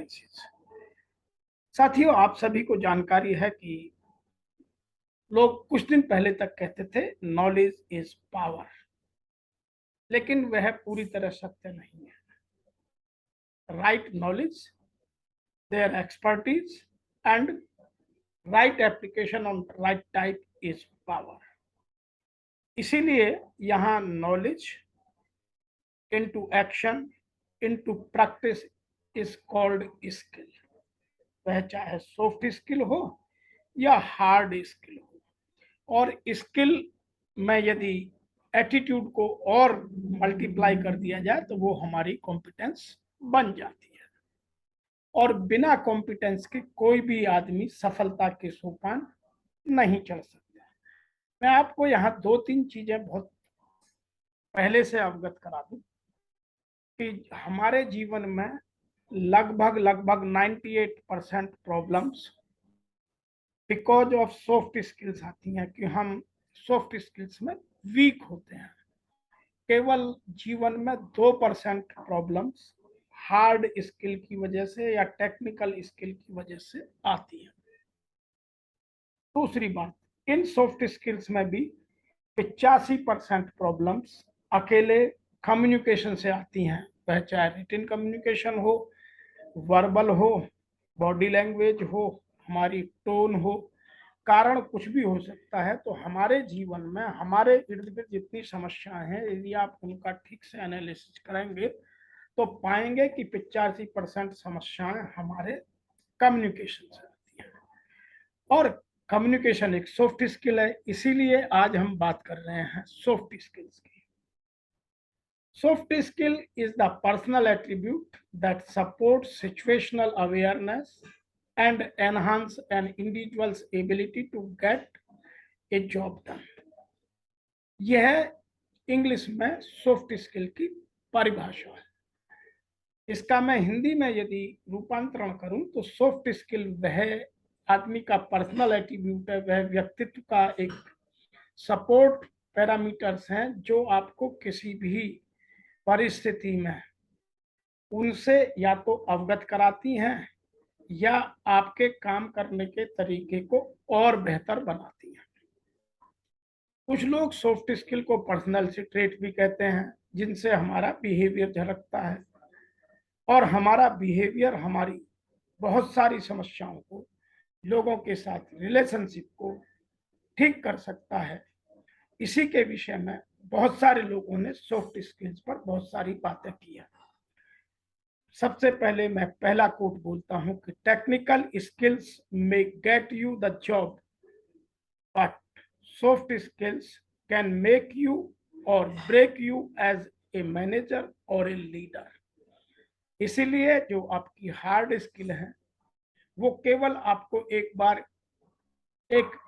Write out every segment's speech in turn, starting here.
Competencies. साथियों, आप सभी को जानकारी है कि लोग कुछ दिन पहले तक कहते थे नॉलेज इज पावर, लेकिन वह पूरी तरह सत्य नहीं है। Right knowledge, their expertise and right application on right type is power. इसीलिए यहाँ knowledge into action into practice is called skill. वह चाहे सॉफ्ट स्किल हो या हार्ड स्किल हो। और स्किल में यदि एटीट्यूड को और मल्टीप्लाई कर दिया जाए तो वो हमारी कॉम्पिटेंस बन जाती है। और बिना कॉम्पिटेंस के कोई भी आदमी सफलता के सोपान नहीं चढ़ सकता। मैं आपको यहाँ दो तीन चीजें बहुत पहले से अवगत करा दूं कि हमारे जीवन में लगभग 98% problems because of soft skills आती हैं कि हम सॉफ्ट स्किल्स में वीक होते हैं। केवल जीवन में 2% प्रॉब्लम्स हार्ड स्किल की वजह से या टेक्निकल स्किल की वजह से आती है। दूसरी बात, इन सॉफ्ट स्किल्स में भी 85% प्रॉब्लम्स अकेले कम्युनिकेशन से आती हैं, वह चाहे रिटन कम्युनिकेशन हो, वर्बल हो, बॉडी लैंग्वेज हो, हमारी टोन हो। कारण कुछ भी हो सकता है। तो हमारे जीवन में हमारे इर्द गिर्द जितनी समस्याएं हैं, यदि आप उनका ठीक से एनालिसिस करेंगे तो पाएंगे कि 85% समस्याएं हमारे कम्युनिकेशन से आती हैं। और कम्युनिकेशन एक सॉफ्ट स्किल है, इसीलिए आज हम बात कर रहे हैं सॉफ्ट स्किल्स की। Soft skill is the personal attribute that supports situational awareness and enhance an individual's ability to get a job done. यह इंग्लिश में सॉफ्ट स्किल की परिभाषा है। इसका मैं हिंदी में यदि रूपांतरण करूं तो सॉफ्ट स्किल वह आदमी का पर्सनल एट्रीब्यूट है, वह व्यक्तित्व का एक सपोर्ट पैरामीटर्स हैं जो आपको किसी भी परिस्थिति में उनसे या तो अवगत कराती हैं या आपके काम करने के तरीके को और बेहतर बनाती हैं। कुछ लोग सॉफ्ट स्किल को पर्सनालिटी ट्रेट भी कहते हैं, जिनसे हमारा बिहेवियर झलकता है और हमारा बिहेवियर हमारी बहुत सारी समस्याओं को, लोगों के साथ रिलेशनशिप को ठीक कर सकता है। इसी के विषय में बहुत सारे लोगों ने सॉफ्ट स्किल्स पर बहुत सारी बातें की है। सबसे पहले मैं पहला कोट बोलता हूं कि technical skills may get you the job but soft skills can make you or break you as a manager और ए लीडर। इसीलिए जो आपकी हार्ड स्किल है वो केवल आपको एक बार एक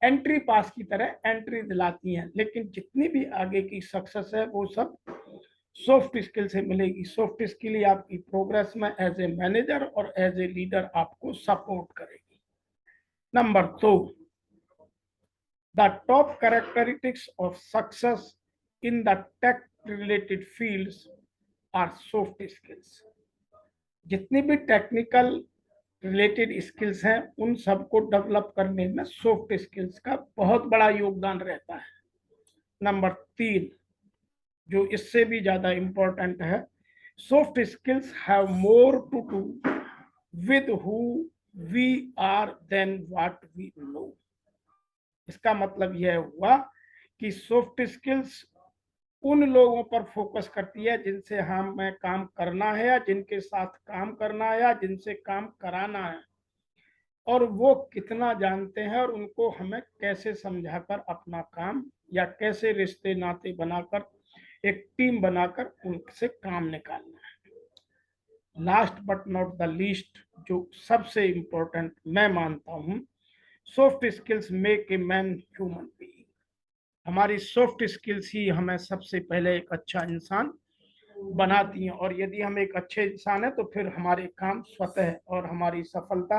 एंट्री पास की तरह एंट्री दिलाती हैं, लेकिन जितनी भी आगे की सक्सेस है वो सब सॉफ्ट स्किल से मिलेगी। सॉफ्ट स्किल ही आपकी प्रोग्रेस में एज ए मैनेजर और एज ए लीडर आपको सपोर्ट करेगी। Number 2, the top characteristics of success in the tech related fields are soft skills. जितनी भी टेक्निकल रिलेटेड स्किल्स हैं उन सबको डेवलप करने में सॉफ्ट स्किल्स का बहुत बड़ा योगदान रहता है। नंबर 3, जो इससे भी ज्यादा इंपॉर्टेंट है, soft skills have more to do with who we are than what we know. इसका मतलब यह हुआ कि सॉफ्ट स्किल्स उन लोगों पर फोकस करती है जिनसे हमें काम करना है या जिनके साथ काम करना है या जिनसे काम कराना है, और वो कितना जानते हैं और उनको हमें कैसे समझाकर अपना काम या कैसे रिश्ते नाते बनाकर एक टीम बनाकर उनसे काम निकालना है। Last but not the least, जो सबसे इंपॉर्टेंट मैं मानता हूं, soft skills make a man human being. हमारी सॉफ्ट स्किल्स ही हमें सबसे पहले एक अच्छा इंसान बनाती हैं, और यदि हम एक अच्छे इंसान हैं तो फिर हमारे काम स्वतः और हमारी सफलता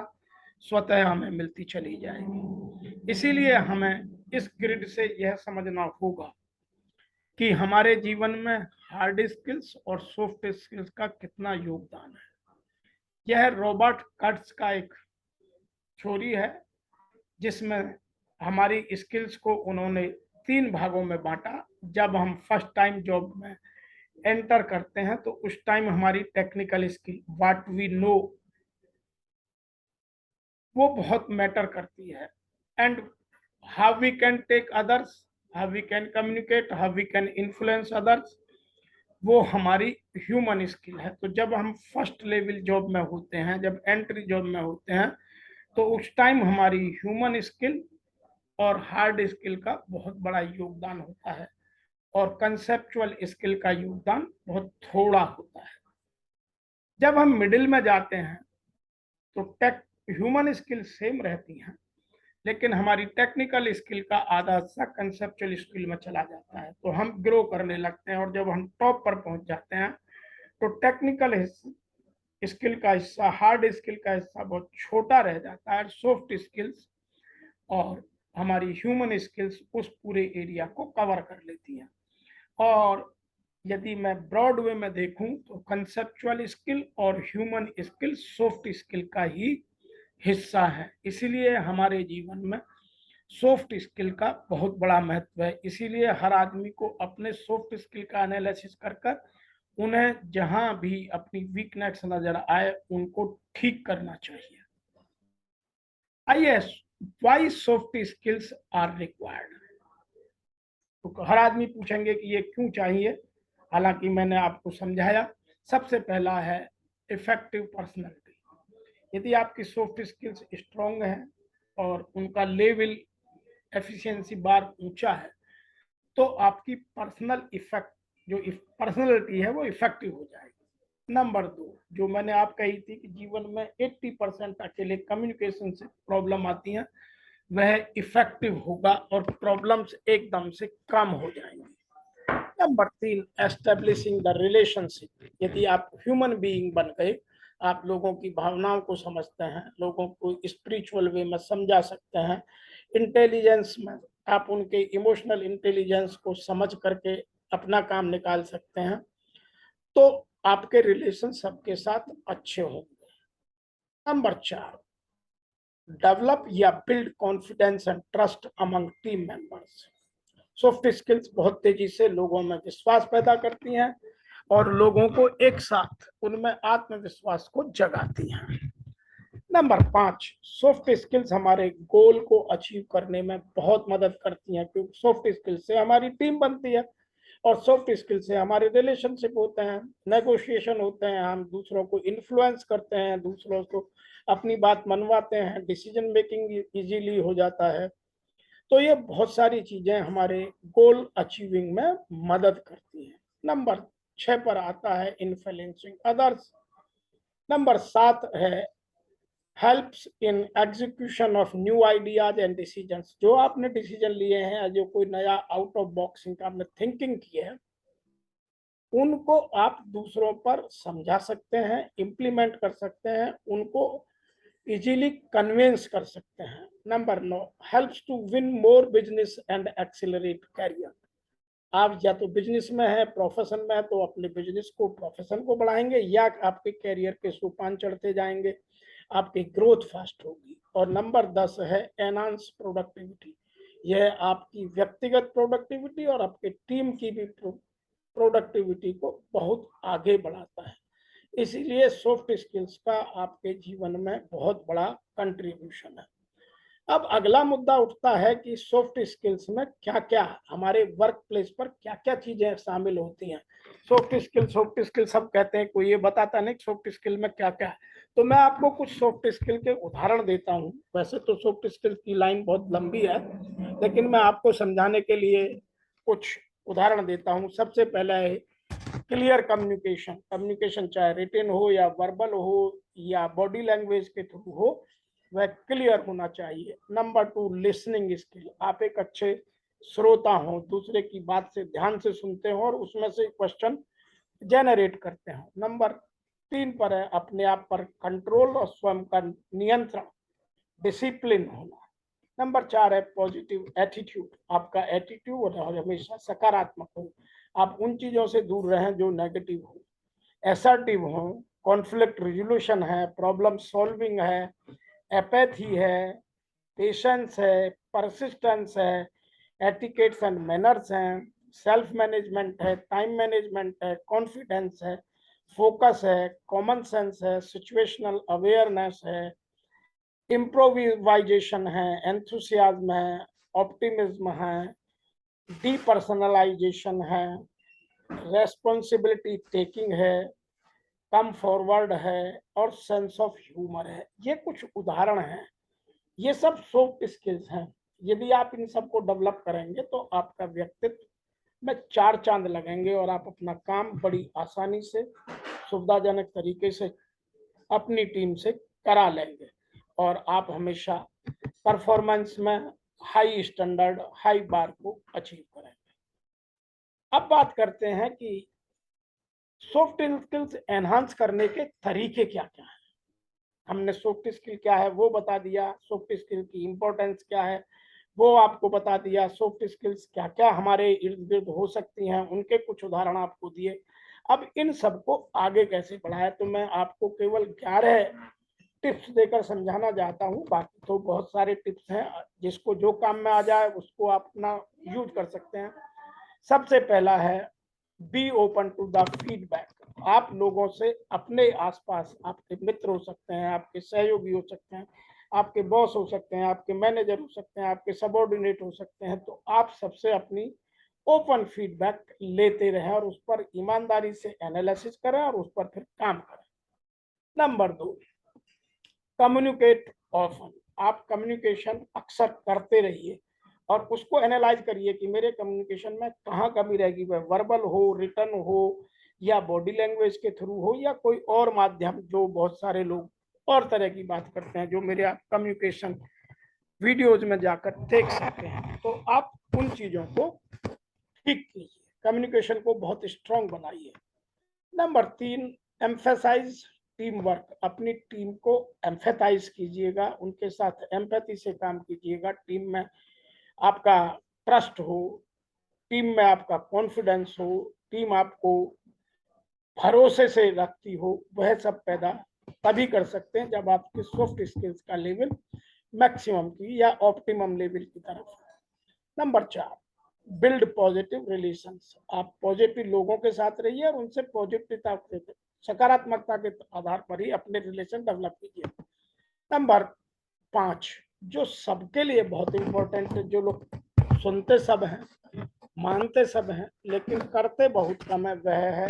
स्वतः हमें मिलती चली जाएगी। इसीलिए हमें इस ग्रिड से यह समझना होगा कि हमारे जीवन में हार्ड स्किल्स और सॉफ्ट स्किल्स का कितना योगदान है। यह रॉबर्ट कर्ट्ज का एक थ्योरी है जिसमें हमारी स्किल्स को उन्होंने 3 भागों में बांटा। जब हम फर्स्ट टाइम जॉब में एंटर करते हैं तो उस टाइम हमारी technical skill, what we know, वो बहुत मैटर करती है। And how we can take others, how we can communicate, how we can influence others, वो हमारी ह्यूमन स्किल है। तो जब हम फर्स्ट लेवल जॉब में होते हैं, जब एंट्री जॉब में होते हैं, तो उस टाइम हमारी ह्यूमन स्किल और हार्ड स्किल का बहुत बड़ा योगदान होता है और कंसेप्चुअल स्किल का योगदान बहुत थोड़ा होता है। जब हम मिडिल में जाते हैं तो टेक ह्यूमन स्किल सेम रहती हैं, लेकिन हमारी टेक्निकल स्किल का आधा हिस्सा कंसेप्चुअल स्किल में चला जाता है, तो हम ग्रो करने लगते हैं। और जब हम टॉप पर पहुंच जाते हैं तो टेक्निकल स्किल का हिस्सा, हार्ड स्किल का हिस्सा बहुत छोटा रह जाता है। सॉफ्ट स्किल्स और हमारी ह्यूमन स्किल्स उस पूरे एरिया को कवर कर लेती हैं। और यदि मैं ब्रॉड वे में देखूं तो कंसेप्चुअल स्किल और ह्यूमन स्किल सॉफ्ट स्किल का ही हिस्सा है। इसीलिए हमारे जीवन में सॉफ्ट स्किल का बहुत बड़ा महत्व है। इसीलिए हर आदमी को अपने सॉफ्ट स्किल का एनालिसिस कर कर उन्हें जहां भी अपनी वीकनेस नजर आए उनको ठीक करना चाहिए। आइए, why soft skills are required. तो हर आदमी पूछेंगे कि ये क्यों चाहिए, हालांकि मैंने आपको समझाया। सबसे पहला है इफेक्टिव पर्सनैलिटी। यदि आपकी सॉफ्ट स्किल्स स्ट्रांग है और उनका लेवल एफिशिएंसी बार ऊंचा है, तो आपकी पर्सनल इफेक्ट, जो पर्सनैलिटी है, वो इफेक्टिव हो जाएगी। नंबर 2, जो मैंने आप कही थी कि जीवन में 80% अकेले कम्युनिकेशन से प्रॉब्लम आती है, वह इफेक्टिव होगा और प्रॉब्लम्स एकदम से कम हो जाएंगी। Number 3, establishing the relationship. यदि आप ह्यूमन बीइंग बन गए, आप लोगों की भावनाओं को समझते हैं, लोगों को स्पिरिचुअल वे में समझा सकते हैं, इंटेलिजेंस में आप उनके इमोशनल इंटेलिजेंस को समझ करके अपना काम निकाल सकते हैं, तो आपके रिलेशन सबके साथ अच्छे होंगे। नंबर 4, डेवलप या build confidence and trust among team members. Soft skills बहुत तेजी से लोगों में विश्वास पैदा करती हैं और लोगों को एक साथ उनमें आत्मविश्वास को जगाती हैं। नंबर 5, सॉफ्ट स्किल्स हमारे गोल को अचीव करने में बहुत मदद करती हैं, क्योंकि सॉफ्ट स्किल से हमारी टीम बनती है और सॉफ्ट स्किल से हमारे रिलेशनशिप होते हैं, नेगोशिएशन होते हैं, हम दूसरों को इन्फ्लुएंस करते हैं, दूसरों को अपनी बात मनवाते हैं, डिसीजन मेकिंग इजीली हो जाता है। तो ये बहुत सारी चीजें हमारे गोल अचीविंग में मदद करती हैं। नंबर 6 पर आता है इन्फ्लुएंसिंग अदर्स। नंबर 7 है helps in execution of new ideas and decisions. जो आपने डिसीजन लिए हैं, जो कोई नया आउट ऑफ बॉक्स आपने थिंकिंग की है, उनको आप दूसरों पर समझा सकते हैं, इम्प्लीमेंट कर सकते हैं, उनको इजीली कन्विंस कर सकते हैं। Number 9, helps to win more business and accelerate career. आप या तो बिजनेस में है, प्रोफेशन में है, तो अपने बिजनेस को, प्रोफेशन को बढ़ाएंगे या आपके कैरियर के सोपान चढ़ते जाएंगे, आपकी ग्रोथ फास्ट होगी। और नंबर 10 है एनहांस प्रोडक्टिविटी। यह आपकी व्यक्तिगत प्रोडक्टिविटी और आपके टीम की भी प्रोडक्टिविटी को बहुत आगे बढ़ाता है। इसीलिए सॉफ्ट स्किल्स का आपके जीवन में बहुत बड़ा कंट्रीब्यूशन है। अब अगला मुद्दा उठता है कि सॉफ्ट स्किल्स में क्या क्या, हमारे वर्क प्लेस पर क्या क्या चीजें शामिल होती हैं। सॉफ्ट स्किल सब कहते हैं, कोई ये बताता नहीं सॉफ्ट स्किल में क्या क्या है। तो मैं आपको कुछ सॉफ्ट स्किल के उदाहरण देता हूँ। वैसे तो सॉफ्ट स्किल की लाइन बहुत लंबी है, लेकिन मैं आपको समझाने के लिए कुछ उदाहरण देता हूँ। सबसे पहला है क्लियर कम्युनिकेशन। कम्युनिकेशन चाहे रिटन हो या वर्बल हो या बॉडी लैंग्वेज के थ्रू हो, वह क्लियर होना चाहिए। Number 2, listening skill. आप एक अच्छे श्रोता हो, दूसरे की बात से ध्यान से सुनते हो और उसमें से क्वेश्चन जनरेट करते हो। नंबर 3 पर है अपने आप पर कंट्रोल और स्वयं का नियंत्रण, डिसिप्लिन होना। नंबर 4 है पॉजिटिव एटीट्यूड। आपका एटीट्यूड हमेशा सकारात्मक हो, आप उन चीजों से दूर रहें जो नेगेटिव हो। असर्टिव हो, कॉन्फ्लिक्ट रिजोल्यूशन है, प्रॉब्लम सॉल्विंग है, एपैथी है, पेशेंस है, परसिस्टेंस है, एटिकेट्स एंड मैनर्स हैं, सेल्फ मैनेजमेंट है, टाइम मैनेजमेंट है, कॉन्फिडेंस है, फोकस है, कॉमन सेंस है, सिचुएशनल अवेयरनेस है, इम्प्रोवाइजेशन है, एंथुसियाज्म है, ऑप्टिमिज्म है, डीपर्सनलाइजेशन है, रेस्पॉन्सिबिलिटी टेकिंग है, कम फॉरवर्ड है और सेंस ऑफ ह्यूमर है। ये कुछ उदाहरण हैं, ये सब सॉफ्ट स्किल्स हैं। यदि आप इन सबको डेवलप करेंगे तो आपका व्यक्तित्व में चार चांद लगेंगे और आप अपना काम बड़ी आसानी से सुविधाजनक तरीके से अपनी टीम से करा लेंगे और आप हमेशा परफॉर्मेंस में हाई स्टैंडर्ड, हाई बार को अचीव करेंगे। अब बात करते हैं कि सॉफ्ट स्किल्स एनहांस करने के तरीके क्या क्या हैं। हमने सॉफ्ट स्किल क्या है वो बता दिया, सॉफ्ट स्किल की इंपॉर्टेंस क्या है वो आपको बता दिया, सॉफ्ट स्किल्स क्या क्या हमारे इर्द गिर्द हो सकती हैं उनके कुछ उदाहरण आपको दिए। अब इन सबको आगे कैसे बढ़ाए, तो मैं आपको केवल 11 टिप्स देकर समझाना चाहता हूँ। बाकी तो बहुत सारे टिप्स हैं, जिसको जो काम में आ जाए उसको आप अपना यूज कर सकते हैं। सबसे पहला है be open to the feedback. आप लोगों से, अपने आसपास, आपके मित्र हो सकते हैं, आपके सहयोगी हो सकते हैं, आपके बॉस हो सकते हैं, आपके मैनेजर हो सकते हैं, आपके सबऑर्डिनेट हो सकते हैं, तो आप सबसे अपनी ओपन फीडबैक लेते रहें और उस पर ईमानदारी से एनालिसिस करें और उस पर फिर काम करें। Number 2, communicate often. आप कम्युनिकेशन अक्सर करते रहिए और उसको एनालाइज करिए कि मेरे कम्युनिकेशन में कहाँ कमी रहेगी, वह वर्बल हो, रिटर्न हो या बॉडी लैंग्वेज के थ्रू हो या कोई और माध्यम, जो बहुत सारे लोग और तरह की बात करते हैं जो मेरे आप कम्युनिकेशन वीडियोज में जाकर देख सकते हैं। तो आप उन चीजों को ठीक कीजिए, कम्युनिकेशन को बहुत स्ट्रांग बनाइए। Number 3, emphasise team work. अपनी टीम को एम्फेसाइज कीजिएगा, उनके साथ एम्पैथी से काम कीजिएगा। टीम में आपका ट्रस्ट हो, टीम में आपका कॉन्फिडेंस हो, टीम आपको भरोसे से रखती हो, वह सब पैदा तभी कर सकते हैं जब आपके सॉफ्ट स्किल्स का लेवल मैक्सिमम की या ऑप्टिमम लेवल की तरफ। Number 4, build positive relations. आप पॉजिटिव लोगों के साथ रहिए और उनसे पॉजिटिवता, सकारात्मकता के आधार पर ही अपने रिलेशन डेवलप कीजिए। नंबर 5, जो सबके लिए बहुत इंपॉर्टेंट है, जो लोग सुनते सब हैं, मानते सब हैं लेकिन करते बहुत कम है, वह है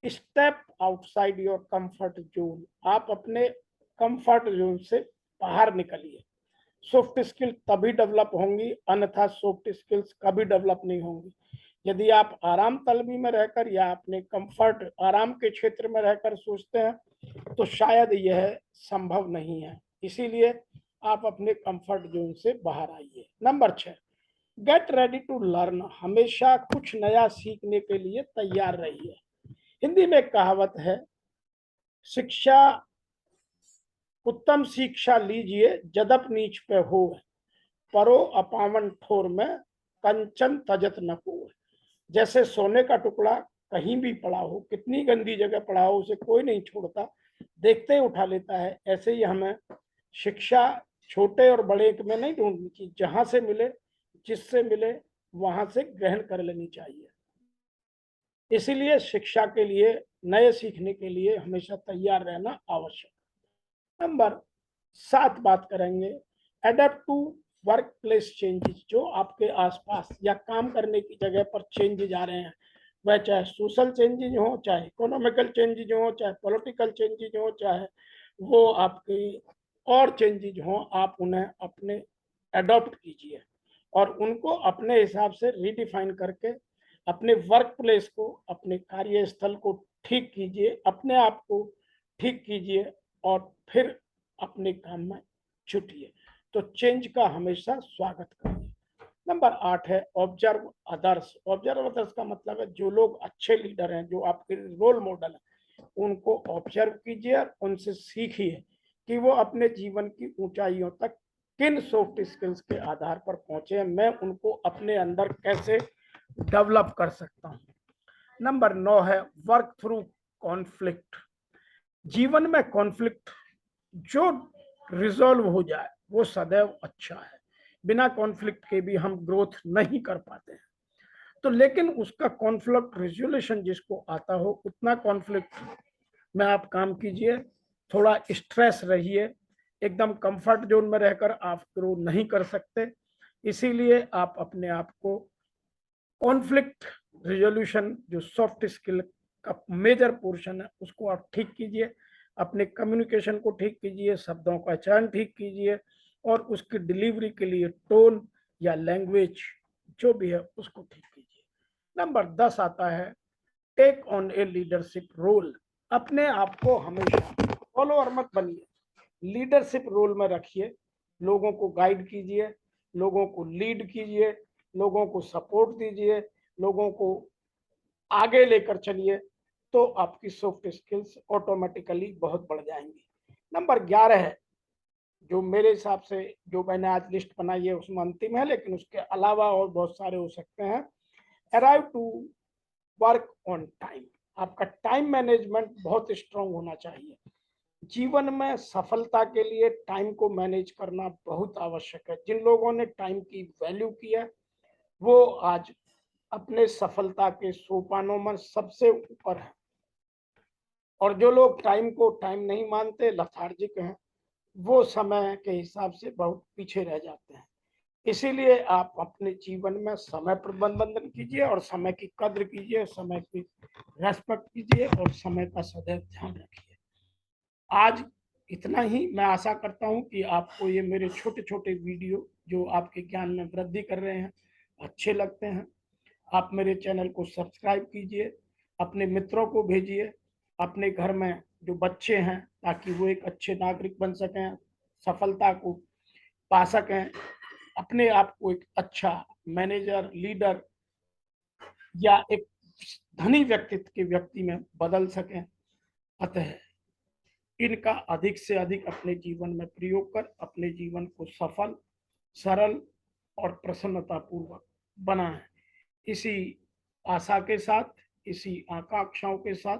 step outside your comfort zone. आप अपने कंफर्ट जोन से बाहर निकलिए। सॉफ्ट स्किल तभी डेवलप होंगी, अन्यथा सॉफ्ट स्किल्स कभी डेवलप नहीं होंगी। यदि आप आराम तलबी में रहकर या अपने कंफर्ट, आराम के क्षेत्र में रहकर सोचते हैं तो शायद यह संभव नहीं है। इसीलिए आप अपने कंफर्ट जोन से बाहर आइए। Number 6, get ready to learn. हमेशा कुछ नया सीखने के लिए तैयार रहिए। हिंदी में एक कहावत है, शिक्षा उत्तम शिक्षा लीजिए जदप नीच पे हो, परो अपावन ठोर में कंचन तजत न हो। जैसे सोने का टुकड़ा कहीं भी पड़ा हो, कितनी गंदी जगह पड़ा हो, उसे कोई नहीं छोड़ता, देखते ही उठा लेता है। ऐसे ही हमें शिक्षा छोटे और बड़े में नहीं ढूंढनी चाहिए, जहां से मिले, जिससे मिले, वहां से ग्रहण कर लेनी चाहिए। इसीलिए शिक्षा के लिए, नए सीखने के लिए हमेशा तैयार रहना आवश्यक। नंबर 7 बात करेंगे, adapt to workplace changes. जो आपके आसपास या काम करने की जगह पर चेंजेस आ रहे हैं, वह चाहे सोशल चेंजेस हो, चाहे इकोनॉमिकल चेंजेस हो, चाहे पॉलिटिकल चेंजेस हो, चाहे वो आपकी और चेंजेस हो, आप उन्हें अपने अडॉप्ट कीजिए और उनको अपने हिसाब से रीडिफाइन करके अपने वर्क प्लेस को, अपने कार्यस्थल को ठीक कीजिए, अपने आप को ठीक कीजिए और फिर अपने काम में छुटिए। तो चेंज का हमेशा स्वागत करिए। नंबर 8 है ऑब्जर्व अदर्स। ऑब्जर्व अदर्स का मतलब है, जो लोग अच्छे लीडर हैं, जो आपके रोल मॉडल हैं, उनको ऑब्जर्व कीजिए और उनसे सीखिए कि वो अपने जीवन की ऊंचाइयों तक किन सॉफ्ट स्किल्स के आधार पर पहुंचे हैं, मैं उनको अपने अंदर कैसे डेवलप कर सकता हूं। नंबर 9 है वर्क थ्रू कॉन्फ्लिक्ट। जीवन में कॉन्फ्लिक्ट जो रिजॉल्व हो जाए वो सदैव अच्छा है। बिना कॉन्फ्लिक्ट के भी हम ग्रोथ नहीं कर पाते हैं। तो लेकिन उसका कॉन्फ्लिक्ट रेजोल्यूशन जिसको आता हो, उतना कॉन्फ्लिक्ट में आप काम कीजिए। थोड़ा स्ट्रेस रहिए, एकदम कंफर्ट जोन में रहकर आप ग्रो नहीं कर सकते। इसीलिए आप अपने आप को कॉन्फ्लिक्ट रिजोल्यूशन जो सॉफ्ट स्किल का मेजर पोर्शन है उसको आप ठीक कीजिए। अपने कम्युनिकेशन को ठीक कीजिए, शब्दों का चयन ठीक कीजिए और उसकी डिलीवरी के लिए टोन या लैंग्वेज जो भी है उसको ठीक कीजिए। नंबर 10 आता है take on a leadership role. अपने आप को हमेशा फॉलोअर मत बनिए, लीडरशिप रोल में रखिए। लोगों को गाइड कीजिए, लोगों को लीड कीजिए, लोगों को सपोर्ट दीजिए, लोगों को आगे लेकर चलिए, तो आपकी सॉफ्ट स्किल्स ऑटोमेटिकली बहुत बढ़ जाएंगी। नंबर 11 है, जो मेरे हिसाब से जो मैंने आज लिस्ट बनाई है उसमें अंतिम है, लेकिन उसके अलावा और बहुत सारे हो सकते हैं। Arrive to work on time. आपका टाइम मैनेजमेंट बहुत स्ट्रांग होना चाहिए। जीवन में सफलता के लिए टाइम को मैनेज करना बहुत आवश्यक है। जिन लोगों ने टाइम की वैल्यू की है वो आज अपने सफलता के सोपानों में सबसे ऊपर है, और जो लोग टाइम को टाइम नहीं मानते, लथार्जिक हैं, वो समय के हिसाब से बहुत पीछे रह जाते हैं। इसीलिए आप अपने जीवन में समय प्रबंधन कीजिए और समय की कद्र कीजिए, समय की रेस्पेक्ट कीजिए और समय का सदैव ध्यान रखिए। आज इतना ही। मैं आशा करता हूं कि आपको ये मेरे छोटे छोटे वीडियो जो आपके ज्ञान में वृद्धि कर रहे हैं अच्छे लगते हैं। आप मेरे चैनल को सब्सक्राइब कीजिए, अपने मित्रों को भेजिए, अपने घर में जो बच्चे हैं ताकि वो एक अच्छे नागरिक बन सकें, सफलता को पा सकें, अपने आप को एक अच्छा मैनेजर, लीडर या एक धनी व्यक्तित्व के व्यक्ति में बदल सकें। अतः इनका अधिक से अधिक अपने जीवन में प्रयोग कर अपने जीवन को सफल, सरल और प्रसन्नता पूर्वक बनाएं। इसी आशा के साथ, इसी आकांक्षाओं के साथ